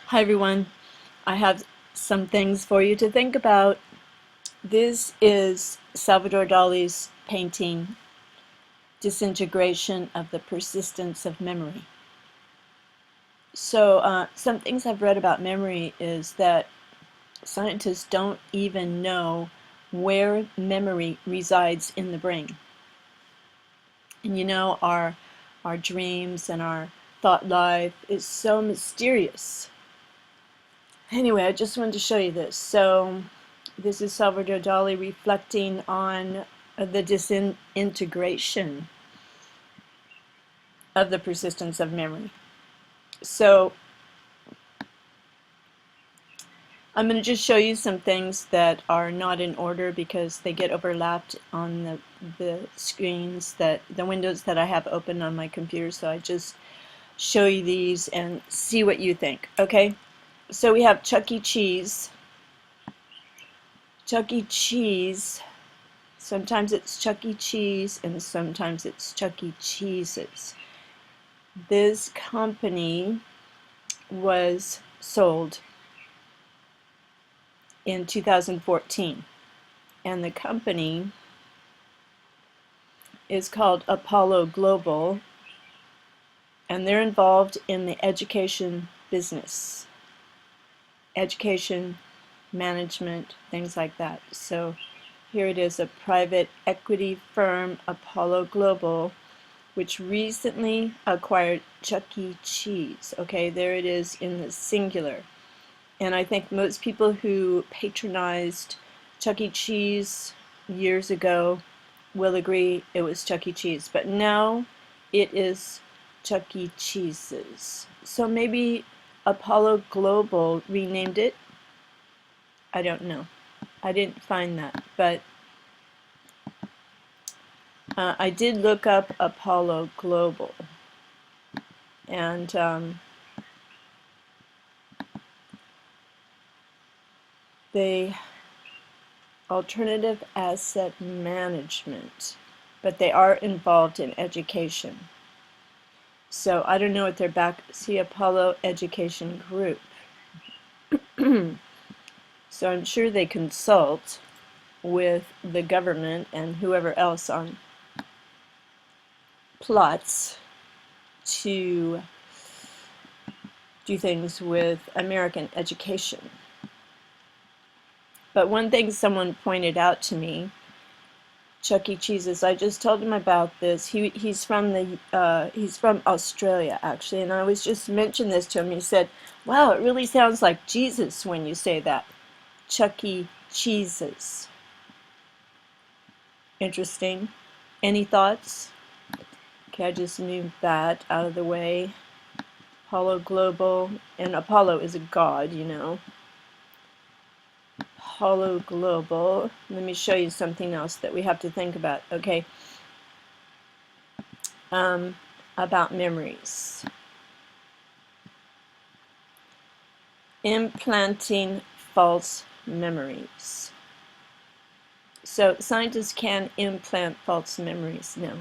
Hi everyone. I have some things for you to think about. This is Salvador Dali's painting, Disintegration of the Persistence of Memory. So some things I've read about memory is that scientists don't even know where memory resides in the brain. And our dreams and our thought life is so mysterious. Anyway, I just wanted to show you this. So this is Salvador Dali reflecting on the disintegration of the persistence of memory. So I'm going to just show you some things that are not in order because they get overlapped on the screens, the windows that I have open on my computer. So I just show you these and see what you think. Okay, so we have Chuck E. Cheese. Chuck E. Cheese. Sometimes it's Chuck E. Cheese and sometimes it's Chuck E. Cheeses. This company was sold in 2014 and the company is called Apollo Global and they're involved in the education business, education, management, things like that. So here it is, a private equity firm, Apollo Global, which recently acquired Chuck E. Cheese. Okay, there it is in the singular. And I think most people who patronized Chuck E. Cheese years ago will agree it was Chuck E. Cheese. But now it is Chuck E. Cheese's. So maybe Apollo Global renamed it. I don't know. I didn't find that, but I did look up Apollo Global, and they alternative asset management, but they are involved in education. So I don't know what they're back. See, Apollo Education Group. So I'm sure they consult with the government and whoever else on plots to do things with American education. But one thing someone pointed out to me, Chuck E. Cheese's, I just told him about this. He's from Australia actually, and I was just mentioning this to him. He said, "Wow, it really sounds like Jesus when you say that." Chuck E. Cheese's. Interesting. Any thoughts? Okay, I just moved that out of the way. Apollo Global, and Apollo is a god, you know. Apollo Global. Let me show you something else that we have to think about. Okay. About memories. Implanting false memories. So scientists can implant false memories now.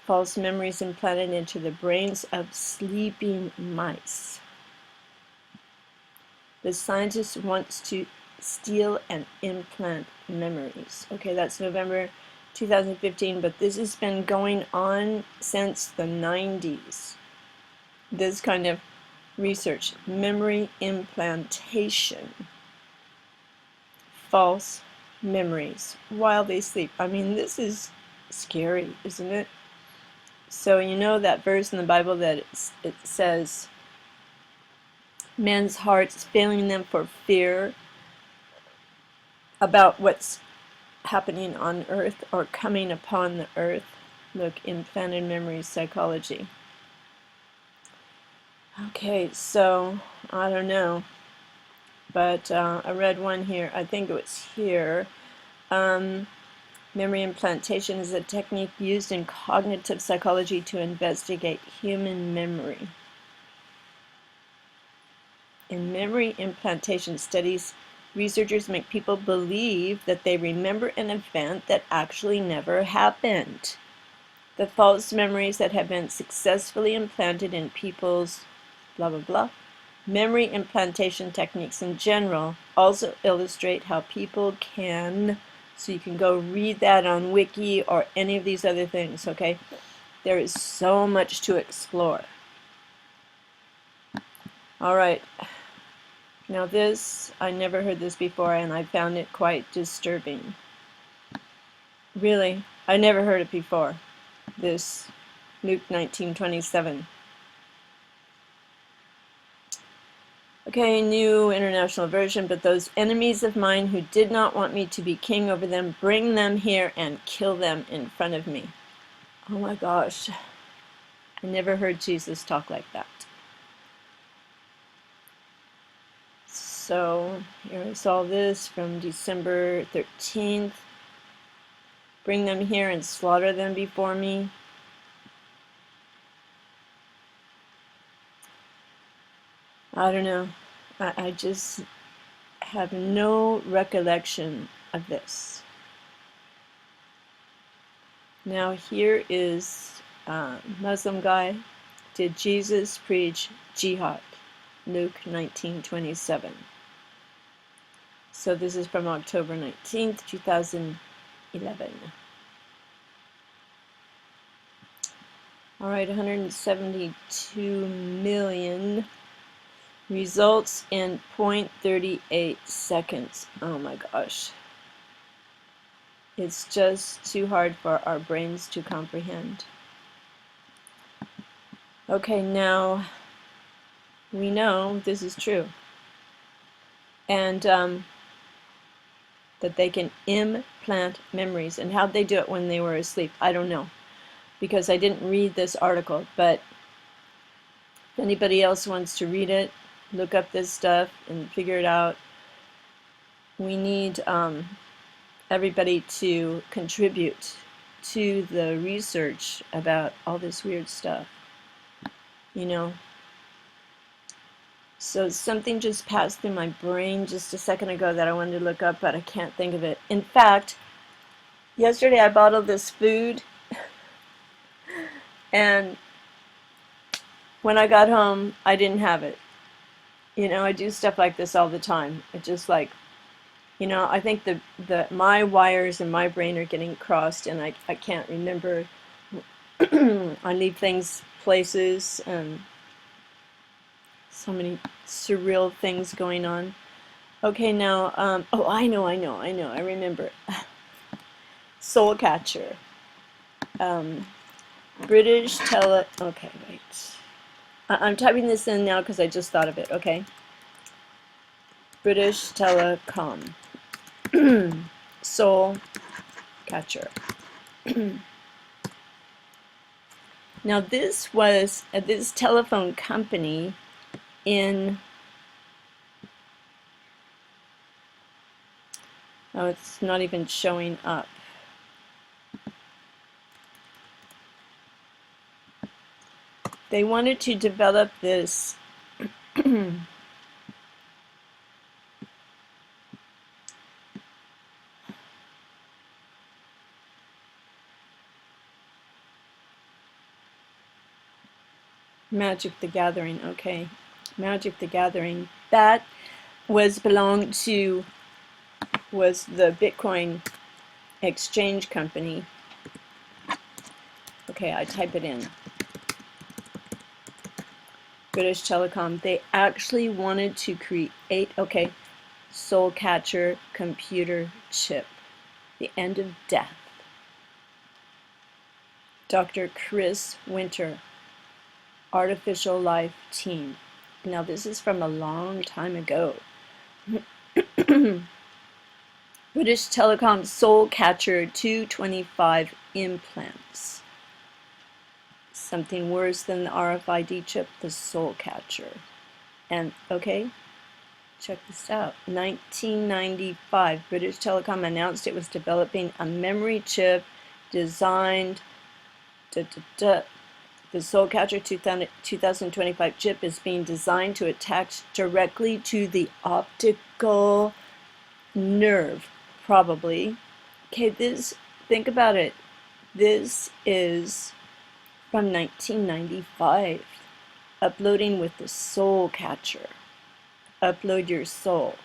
False memories implanted into the brains of sleeping mice. The scientist wants to steal and implant memories. Okay, that's November 2015, but this has been going on since the 90s. This kind of research, memory implantation, false memories while they sleep. I mean, this is scary, isn't it? So you know that verse in the Bible that it says, men's hearts failing them for fear about what's happening on earth or coming upon the earth. Look, implanted memory psychology. Okay, so I don't know, but I read one here, I think it was here. Memory implantation is a technique used in cognitive psychology to investigate human memory. In memory implantation studies, researchers make people believe that they remember an event that actually never happened. The false memories that have been successfully implanted in people's blah blah blah Memory implantation techniques in general also illustrate how people can, so you can go read that on Wiki or any of these other things, okay? There is so much to explore. All right. Now this, I never heard this before, and I found it quite disturbing. Really, I never heard it before. This Luke 19:27. Okay, New International Version. But those enemies of mine who did not want me to be king over them, bring them here and kill them in front of me. Oh my gosh. I never heard Jesus talk like that. So here I saw this from December 13th. Bring them here and slaughter them before me. I don't know. I just have no recollection of this. Now here is a Muslim guy. Did Jesus preach jihad? Luke 19:27. So this is from October 19th, 2011. All right, 172 million results in 0.38 seconds. Oh my gosh. It's just too hard for our brains to comprehend. Okay, now we know this is true. And that they can implant memories. And how'd they do it when they were asleep? I don't know, because I didn't read this article. But if anybody else wants to read it, look up this stuff and figure it out. We need everybody to contribute to the research about all this weird stuff, you know. So something just passed through my brain just a second ago that I wanted to look up, but I can't think of it. In fact, yesterday I bottled this food, and when I got home, I didn't have it. You know, I do stuff like this all the time. It just like, you know, I think my wires in my brain are getting crossed, and I can't remember. I leave things places, and so many surreal things going on. Okay, now, oh, I know, I remember. Soul Catcher. British okay, wait. I'm typing this in now because I just thought of it, okay? British Telecom. Soul Catcher. Now this was this telephone company in, oh, it's not even showing up. They wanted to develop this Magic the Gathering, okay. Magic the Gathering. That was the Bitcoin exchange company. Okay, I type it in. British Telecom. They actually wanted to create, okay, Soul Catcher computer chip. The End of Death. Dr. Chris Winter, Artificial Life Team. Now this is from a long time ago. British Telecom Soul Catcher 225 implants. Something worse than the RFID chip, the Soul Catcher. And okay, check this out. 1995, British Telecom announced it was developing a memory chip designed. The Soul Catcher 2025 chip is being designed to attach directly to the optical nerve, probably. Okay, think about it. This is from 1995. uploading with the soul catcher. Upload your soul.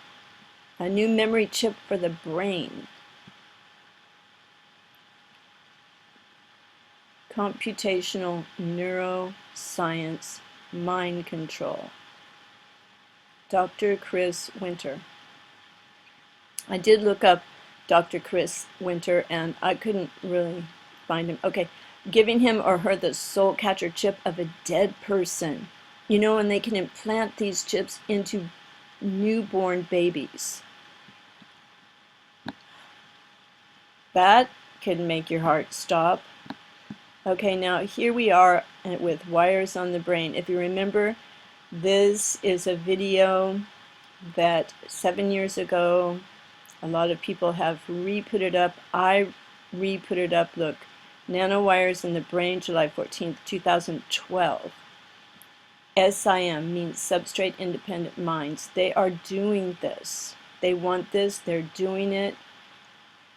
A new memory chip for the brain. Computational neuroscience mind control. Dr. Chris Winter. I did look up Dr. Chris Winter and I couldn't really find him. Okay, giving him or her the soul catcher chip of a dead person. You know, and they can implant these chips into newborn babies. That could make your heart stop. Okay, now here we are with wires on the brain. If you remember, this is a video that 7 years ago, a lot of people have re-put it up. I re-put it up. Look, nanowires in the brain, July 14th, 2012. SIM means substrate independent minds. They are doing this. They want this. They're doing it.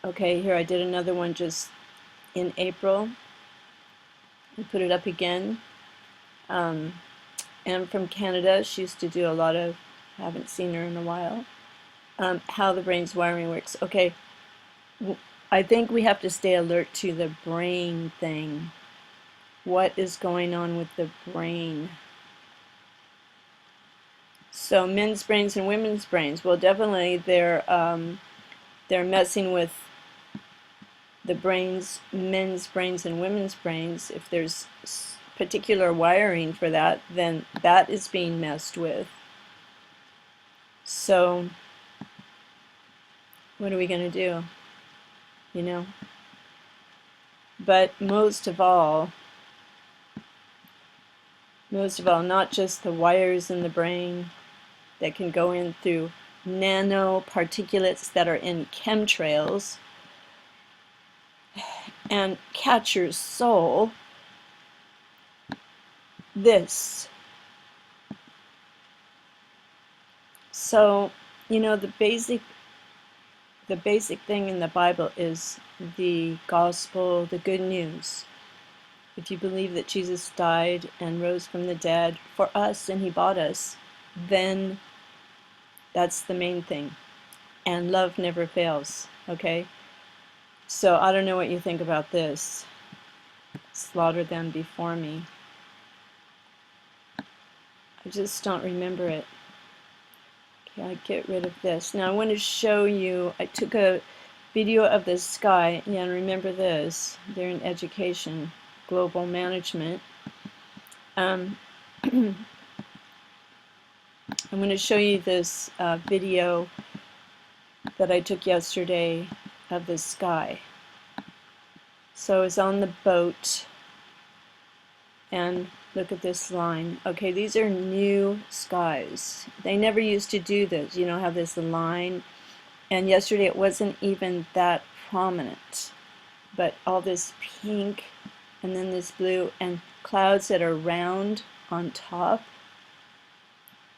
Okay, here I did another one just in April. I put it up again. And from Canada, she used to do a lot of, haven't seen her in a while, how the brain's wiring works. Okay, I think we have to stay alert to the brain thing. What is going on with the brain? So men's brains and women's brains. Well, definitely they're messing with the brains, men's brains and women's brains. If there's particular wiring for that, then that is being messed with. So what are we going to do? You know? But most of all, not just the wires in the brain that can go in through nanoparticulates that are in chemtrails and catch your soul. This. So, you know, the basic thing in the Bible is the gospel, the good news. If you believe that Jesus died and rose from the dead for us and he bought us, then that's the main thing. And love never fails, okay? So I don't know what you think about this. Slaughter them before me. I just don't remember it. Okay, I get rid of this. Now I want to show you, I took a video of the sky. Yeah, and remember this. They're in education, global management. I'm going to show you this video that I took yesterday of the sky. So I was on the boat and look at this line. Okay, these are new skies. They never used to do this, you know, have this line. And yesterday it wasn't even that prominent. But all this pink and then this blue and clouds that are round on top.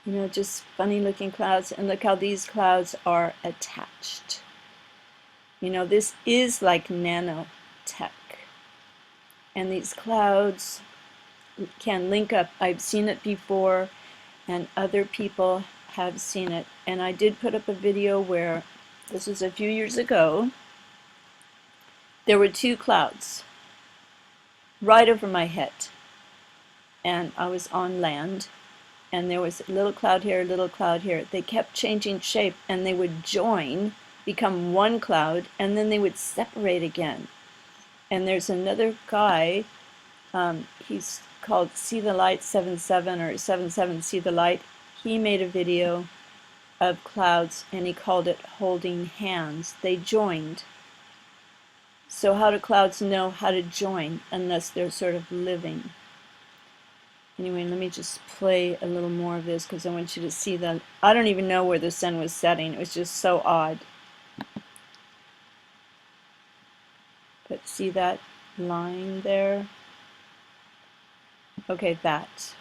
You know, just funny looking clouds. And look how these clouds are attached. You know, this is like nanotech. And these clouds can link up. I've seen it before and other people have seen it. And I did put up a video where, this was a few years ago, there were two clouds right over my head. And I was on land. And there was a little cloud here, a little cloud here. They kept changing shape and they would join, become one cloud, and then they would separate again. And there's another guy, he's called See the Light 77 or 77 See the Light. He made a video of clouds and he called it holding hands. They joined. So how do clouds know how to join unless they're sort of living? Anyway, let me just play a little more of this because I want you to see that. I don't even know where the sun was setting. It was just so odd. But see that line there? Okay, that.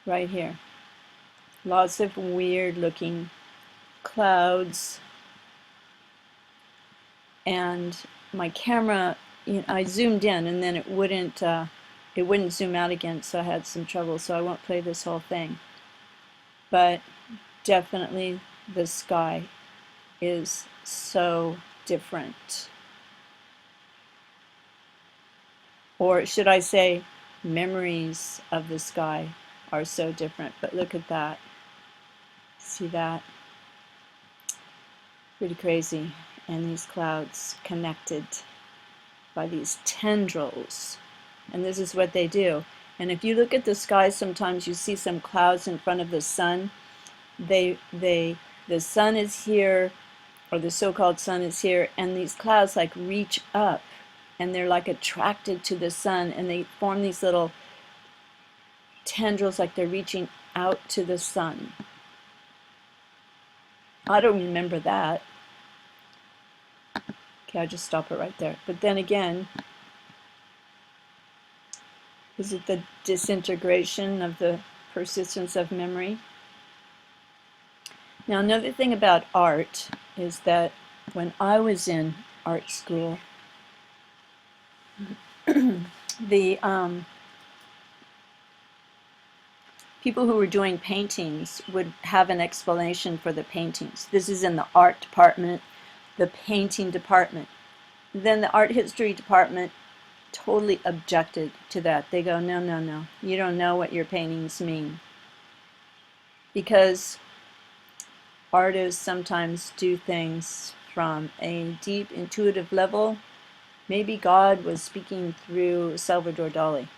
Right here. Lots of weird looking clouds. And my camera, you know, I zoomed in and then it wouldn't it wouldn't zoom out again, so I had some trouble, so I won't play this whole thing. But definitely the sky is so different. Or should I say, memories of the sky are so different. But look at that. See that? Pretty crazy. And these clouds connected by these tendrils. And this is what they do. And if you look at the sky, sometimes you see some clouds in front of the sun. The sun is here, or the so-called sun is here, and these clouds like reach up, and they're like attracted to the sun, and they form these little tendrils like they're reaching out to the sun. I don't remember that. Okay, I'll just stop it right there. But then again, is it the disintegration of the persistence of memory? Now, another thing about art is that when I was in art school, the people who were doing paintings would have an explanation for the paintings. This is in the art department, the painting department. Then the art history department totally objected to that. They go, no, no, no, you don't know what your paintings mean. Because artists sometimes do things from a deep intuitive level. Maybe God was speaking through Salvador Dali.